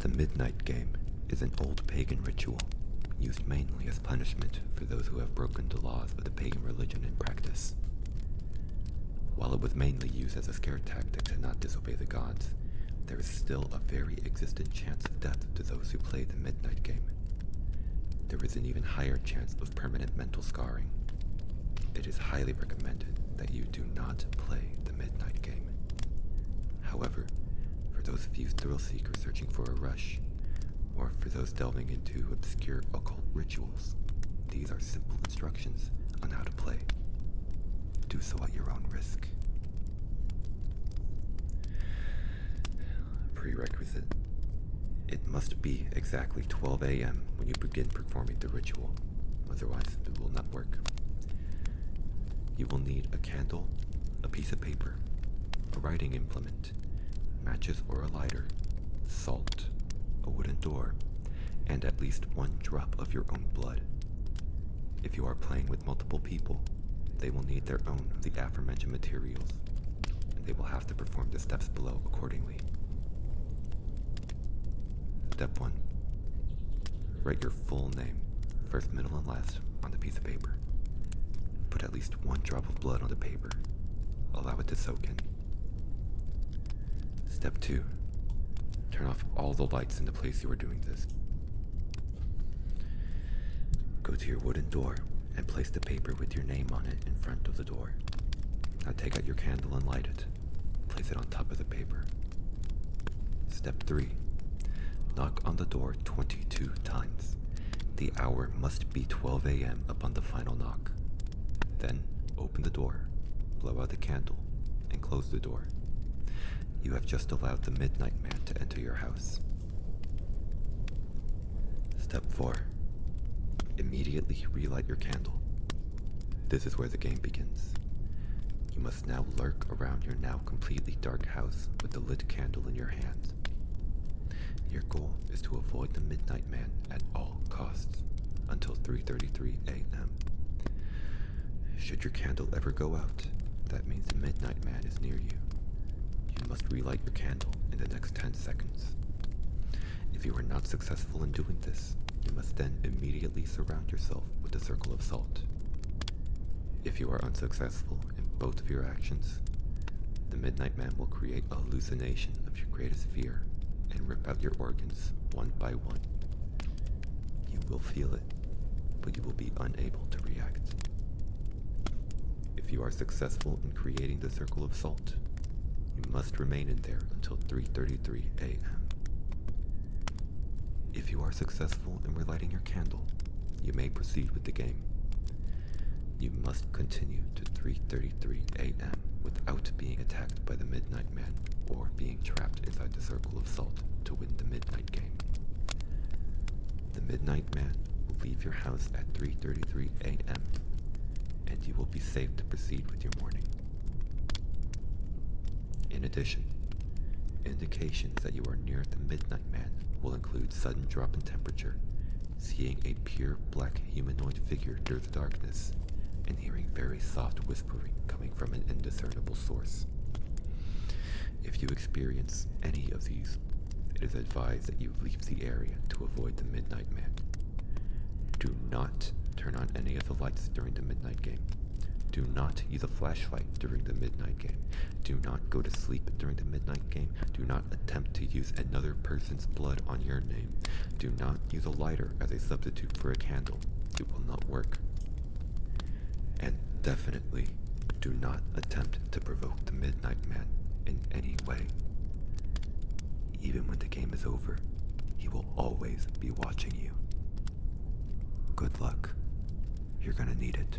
The Midnight Game is an old pagan ritual used mainly as punishment for those who have broken the laws of the pagan religion in practice. While it was mainly used as a scare tactic to not disobey the gods, there is still a very existent chance of death to those who play the Midnight Game. There is an even higher chance of permanent mental scarring. It is highly recommended that you do not play the Midnight Game. However, for those few thrill seekers searching for a rush, or for those delving into obscure occult rituals, these are simple instructions on how to play. Do so at your own risk. Prerequisite. It must be exactly 12 a.m. when you begin performing the ritual, otherwise it will not work. You will need a candle, a piece of paper, a writing implement, matches or a lighter, salt, a wooden door, and at least one drop of your own blood. If you are playing with multiple people, they will need their own of the aforementioned materials, and they will have to perform the steps below accordingly. Step 1. Write your full name, first, middle, and last, on the piece of paper. Put at least one drop of blood on the paper. Allow it to soak in. Step 2. Turn off all the lights in the place you are doing this. Go to your wooden door and place the paper with your name on it in front of the door. Now take out your candle and light it. Place it on top of the paper. Step 3. Knock on the door 22 times. The hour must be 12 a.m. upon the final knock. Then open the door, blow out the candle, and close the door. You have just allowed the Midnight Man to enter your house. Step 4. Immediately relight your candle. This is where the game begins. You must now lurk around your now completely dark house with the lit candle in your hand. Your goal is to avoid the Midnight Man at all costs until 3:33 a.m. Should your candle ever go out, that means the Midnight Man is near you. You must relight your candle in the next 10 seconds. If you are not successful in doing this, you must then immediately surround yourself with a circle of salt. If you are unsuccessful in both of your actions, the Midnight Man will create a hallucination of your greatest fear and rip out your organs one by one. You will feel it, but you will be unable to react. If you are successful in creating the circle of salt, you must remain in there until 3:33 a.m. If you are successful in relighting your candle, you may proceed with the game. You must continue to 3:33 a.m. without being attacked by the Midnight Man or being trapped inside the circle of salt to win the Midnight Game. The Midnight Man will leave your house at 3:33 a.m. and you will be safe to proceed with your morning. In addition, indications that you are near the Midnight Man will include sudden drop in temperature, seeing a pure black humanoid figure through the darkness, and hearing very soft whispering coming from an indiscernible source. If you experience any of these, it is advised that you leave the area to avoid the Midnight Man. Do not turn on any of the lights during the Midnight Game. Do not use a flashlight during the Midnight Game. Do not go to sleep during the Midnight Game. Do not attempt to use another person's blood on your name. Do not use a lighter as a substitute for a candle. It will not work. And definitely do not attempt to provoke the Midnight Man in any way. Even when the game is over, he will always be watching you. Good luck. You're gonna need it.